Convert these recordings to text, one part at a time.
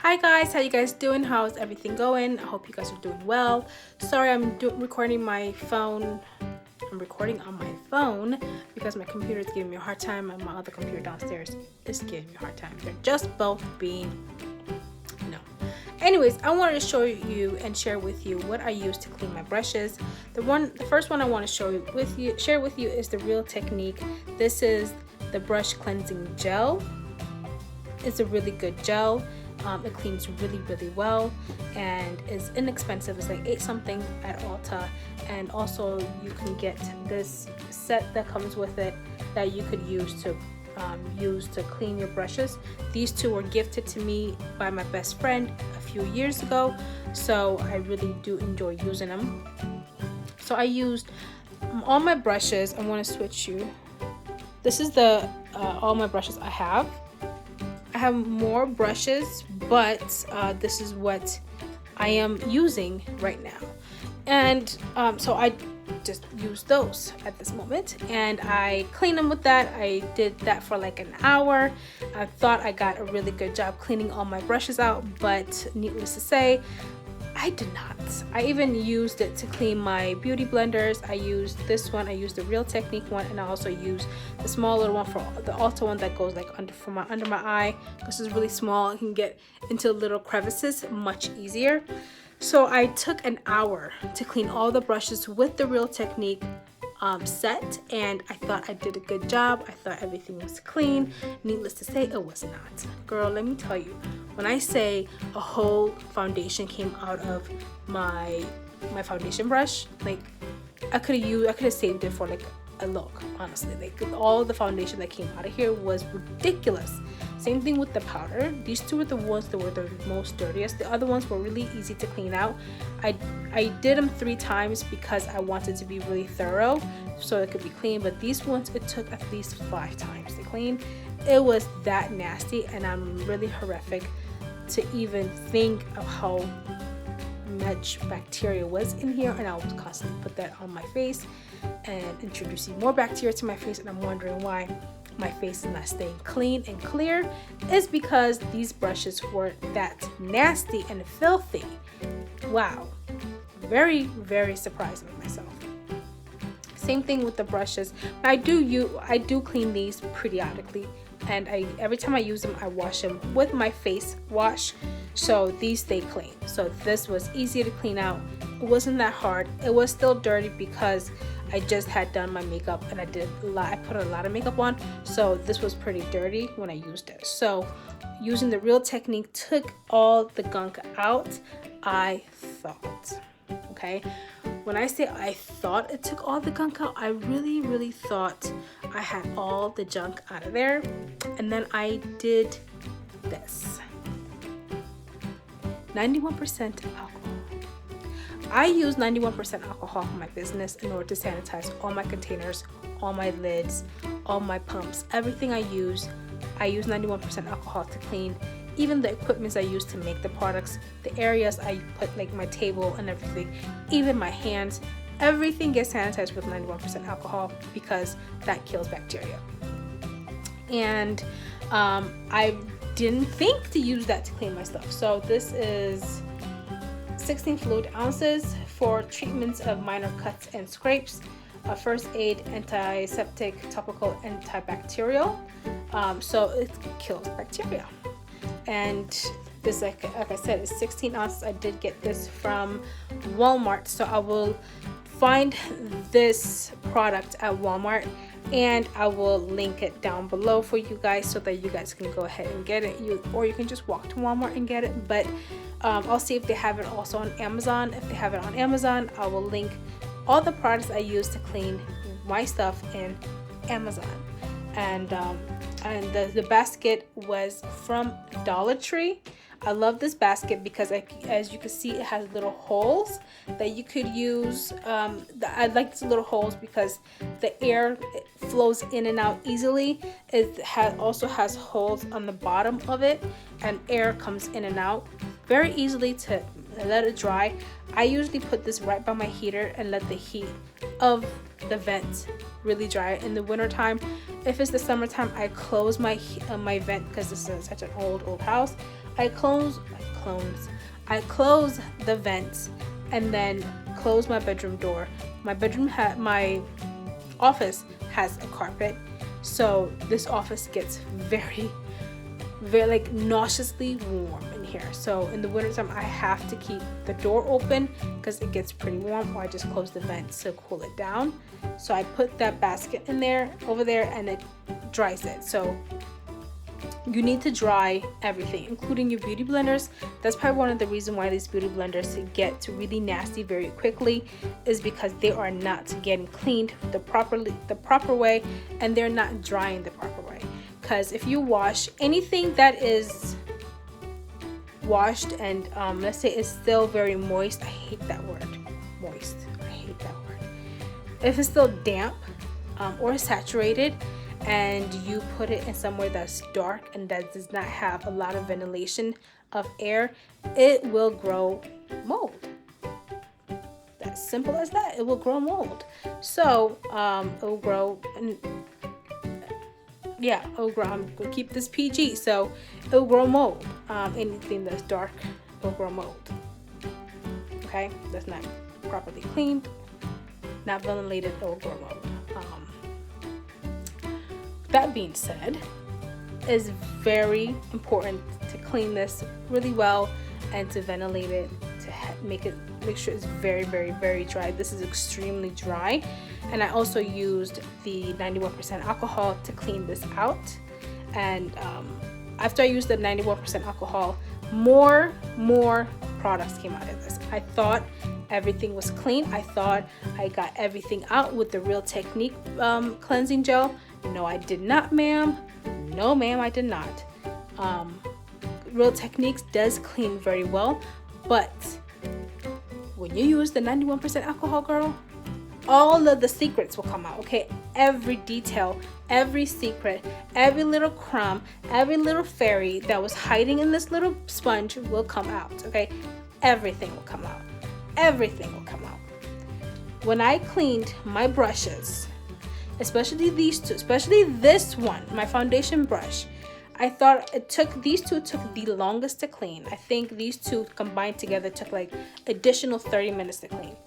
Hi guys, how you guys doing? How's everything going? I hope you guys are doing well. Sorry, I'm recording my phone. I'm recording on my phone because my computer is giving me a hard time and my other computer downstairs is giving me a hard time. They're just both being, Anyways, I wanted to show you and share with you what I use to clean my brushes. The first one I want to share with you is the Real Technique. This is the brush cleansing gel. It's a really good gel. It cleans really well and is inexpensive. It's like $8 something at Ulta, and also you can get this set that comes with it that you could use to clean your brushes. These two were gifted to me by my best friend a few years ago, so I really do enjoy using them. So I used all my brushes. I want to switch you. This is the all my brushes I have. I have more brushes, but this is what I am using right now. And so I just use those at this moment, and I clean them with that. I did that for like an hour. I thought I got a really good job cleaning all my brushes out, but needless to say, I did not. I even used it to clean my beauty blenders. I used this one, I used the Real Technique one, and I also used the small little one for the Ulta one that goes like under my eye. This is really small. It can get into little crevices much easier. So I took an hour to clean all the brushes with the Real Technique set, and I thought I did a good job. I thought everything was clean. Needless to say, it was not. Girl, let me tell you, when I say a whole foundation came out of my foundation brush, like I could have saved it for like a look, honestly. Like all the foundation that came out of here was ridiculous. Same thing with the powder. These two were the ones that were the most dirtiest. The other ones were really easy to clean out. I did them 3 times because I wanted to be really thorough so it could be clean, but these ones it took at least 5 times to clean. It was that nasty, and I'm really horrific to even think of how much bacteria was in here, and I was constantly put that on my face and introducing more bacteria to my face, and I'm wondering why my face is not staying clean and clear. Is because these brushes were that nasty and filthy. Wow, very surprised with myself. Same thing with the brushes. I do clean these periodically, and every time I use them I wash them with my face wash, so these stay clean. So this was easy to clean out. It wasn't that hard. It was still dirty because I just had done my makeup and I put a lot of makeup on, so this was pretty dirty when I used it. So using the Real Technique took all the gunk out, I thought. Okay, when I say I thought it took all the gunk out, I really thought I had all the junk out of there. And then I did this. 91% alcohol. I use 91% alcohol for my business in order to sanitize all my containers, all my lids, all my pumps, everything I use 91% alcohol to clean. Even the equipments I use to make the products, the areas I put like my table and everything, even my hands, everything gets sanitized with 91% alcohol because that kills bacteria. And I didn't think to use that to clean my stuff. So this is 16 fluid ounces for treatments of minor cuts and scrapes, first aid, antiseptic, topical, antibacterial. So it kills bacteria. And this, like I said, is 16 ounces. I did get this from Walmart, so I will find this product at Walmart and I will link it down below for you guys so that you guys can go ahead and get it. Or you can just walk to Walmart and get it, but I'll see if they have it also on Amazon. If they have it on Amazon, I will link all the products I use to clean my stuff in Amazon. And the basket was from Dollar Tree. I love this basket because as you can see, it has little holes that you could use. I like these little holes because the air flows in and out easily. It also has holes on the bottom of it, and air comes in and out very easily to let it dry. I usually put this right by my heater and let the heat of the vent really dry. In the winter time, if it's the summertime, I close my vent because this is such an old house. I close close the vents and then close my bedroom door. My office has a carpet, so this office gets very like nauseously warm in here. So in the wintertime I have to keep the door open because it gets pretty warm, or I just close the vents to cool it down. So I put that basket in there over there and it dries it. So you need to dry everything, including your beauty blenders. That's probably one of the reasons why these beauty blenders get really nasty very quickly, is because they are not getting cleaned the proper way, and they're not drying the proper way. Because if you wash anything that is washed and let's say it's still very moist, I hate that word, moist, I hate that word. If it's still damp or saturated, and you put it in somewhere that's dark and that does not have a lot of ventilation of air, it will grow mold. That's simple as that. It will grow mold. So it will grow, and yeah, it'll grow. I'm gonna keep this PG, so it'll grow mold. Anything that's dark will grow mold. Okay, that's not properly cleaned, not ventilated, it will grow mold. That being said, it's very important to clean this really well and to ventilate it, to make sure it's very, very, very dry. This is extremely dry, and I also used the 91% alcohol to clean this out. And after I used the 91% alcohol, more products came out of this. I thought everything was clean. I thought I got everything out with the Real Technique cleansing gel. No, I did not, ma'am. No, ma'am, I did not. Real Techniques does clean very well, but when you use the 91% alcohol, girl, all of the secrets will come out, okay? Every detail, every secret, every little crumb, every little fairy that was hiding in this little sponge will come out, okay? Everything will come out. Everything will come out. When I cleaned my brushes, especially these two, especially this one, my foundation brush, I thought these two took the longest to clean. I think these two combined together took like additional 30 minutes to clean.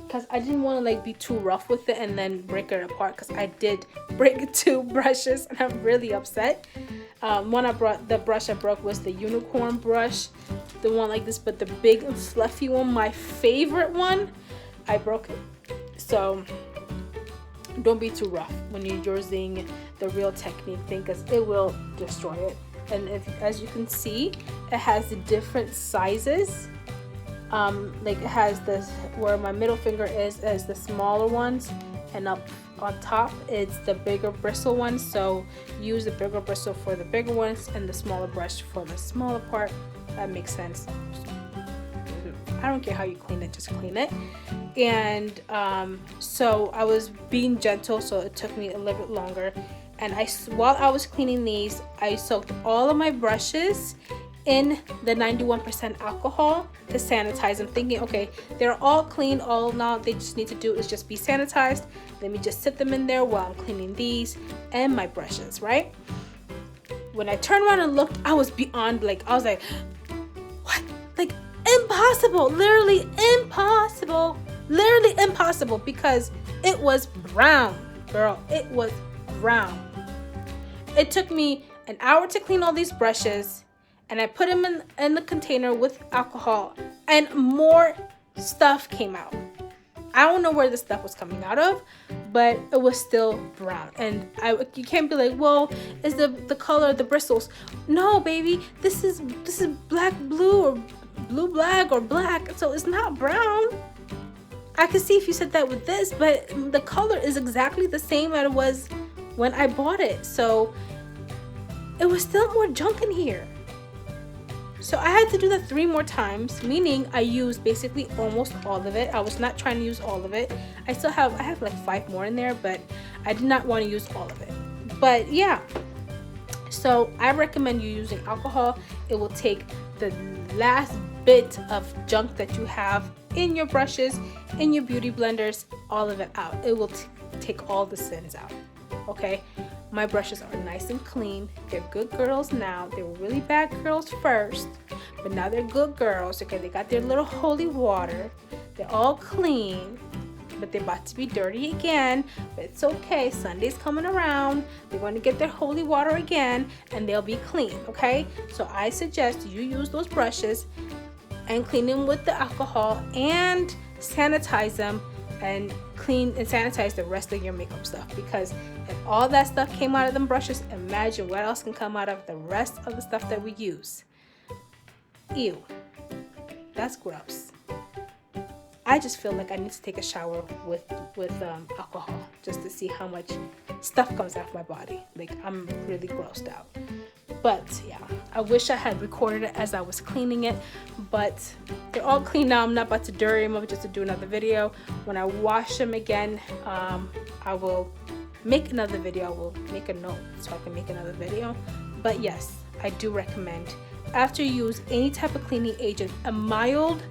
Because I didn't want to like be too rough with it and then break it apart, because I did break 2 brushes and I'm really upset. The brush I broke was the unicorn brush, the one like this, but the big and fluffy one, my favorite one, I broke it. So don't be too rough when you're using the Real Technique thing, because it will destroy it. And as you can see, it has the different sizes. Like it has this, where my middle finger is the smaller ones, and up on top it's the bigger bristle ones. So use the bigger bristle for the bigger ones and the smaller brush for the smaller part. That makes sense. I don't care how you clean it, just clean it. And so I was being gentle, so it took me a little bit longer. And while I was cleaning these, I soaked all of my brushes in the 91% alcohol to sanitize them, thinking, okay, they're all clean, all now they just need to do is just be sanitized. Let me just sit them in there while I'm cleaning these and my brushes, right? When I turned around and looked, I was beyond, like, I was like, what? Like, impossible, literally impossible, because it was brown, girl. It was brown. It took me an hour to clean all these brushes, and I put them in the container with alcohol, and more stuff came out. I don't know where the stuff was coming out of, but it was still brown. And you can't be like, well, is the color of the bristles? No, baby, this is black blue, or blue black, or black, so it's not brown. I could see if you said that with this, but the color is exactly the same as it was when I bought it. So it was still more junk in here. So I had to do that 3 more times, meaning I used basically almost all of it. I was not trying to use all of it. I have like 5 more in there, but I did not want to use all of it. But yeah, so I recommend you using alcohol. It will take the last bit of junk that you have in your brushes, in your beauty blenders, all of it out. It will take all the sins out. Okay, my brushes are nice and clean. They're good girls now. They were really bad girls first, but now they're good girls. Okay, they got their little holy water. They're all clean, but they're about to be dirty again. But it's okay. Sunday's coming around. They're going to get their holy water again, and they'll be clean. Okay, so I suggest you use those brushes and clean them with the alcohol and sanitize them, and clean and sanitize the rest of your makeup stuff, because if all that stuff came out of them brushes, imagine what else can come out of the rest of the stuff that we use. Ew, that's gross. I just feel like I need to take a shower with alcohol just to see how much stuff comes out of my body. Like, I'm really grossed out. But yeah, I wish I had recorded it as I was cleaning it, but they're all clean now. I'm not about to dirty them up just to do another video. When I wash them again, I will make another video. I will make a note so I can make another video. But yes, I do recommend, after you use any type of cleaning agent, a mild,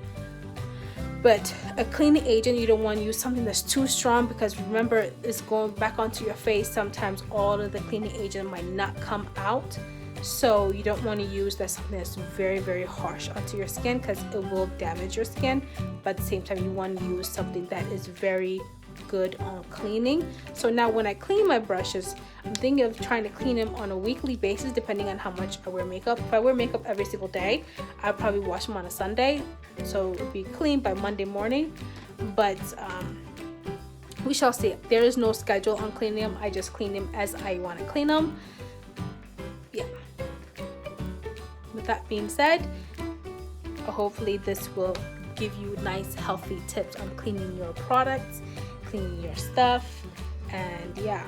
but a cleaning agent, you don't want to use something that's too strong, because remember, it's going back onto your face. Sometimes all of the cleaning agent might not come out. So you don't want to use something that's very, very harsh onto your skin, because it will damage your skin. But at the same time, you want to use something that is very good on cleaning. So now when I clean my brushes, I'm thinking of trying to clean them on a weekly basis, depending on how much I wear makeup. If I wear makeup every single day, I'll probably wash them on a Sunday, so it'll be clean by Monday morning. But we shall see. There is no schedule on cleaning them. I just clean them as I want to clean them. Yeah. With that being said, hopefully this will give you nice healthy tips on cleaning your products, cleaning your stuff, and yeah,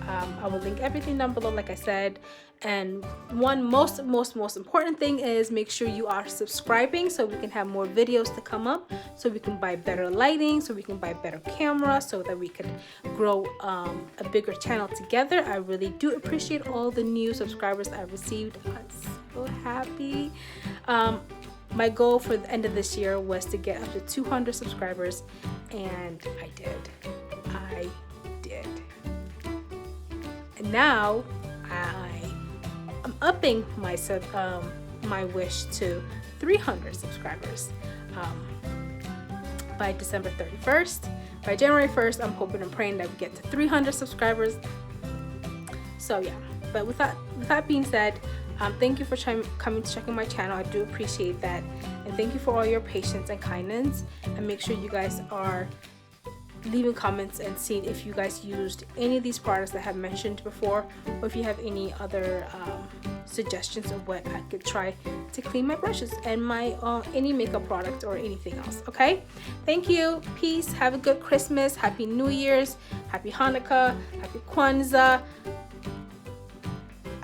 I will link everything down below, like I said. And one most important thing is make sure you are subscribing, so we can have more videos to come up, so we can buy better lighting, so we can buy better camera, so that we could grow a bigger channel together. I really do appreciate all the new subscribers I've received. I'm so happy. My goal for the end of this year was to get up to 200 subscribers, and I did. And now I'm upping my wish to 300 subscribers by December 31st. By January 1st, I'm hoping and praying that we get to 300 subscribers. So yeah, but with that being said, thank you for coming to checking my channel. I do appreciate that, and thank you for all your patience and kindness. And make sure you guys are leaving comments and seeing if you guys used any of these products that I have mentioned before, or if you have any other suggestions of what I could try to clean my brushes and my any makeup product or anything else. Okay, thank you. Peace. Have a good Christmas. Happy New Year's. Happy Hanukkah. Happy Kwanzaa.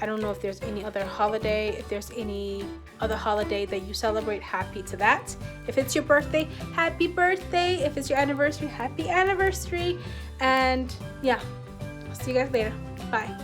I don't know if there's any other holiday. If there's any other holiday that you celebrate, happy to that. If it's your birthday, happy birthday. If it's your anniversary, happy anniversary. And yeah, I'll see you guys later. Bye.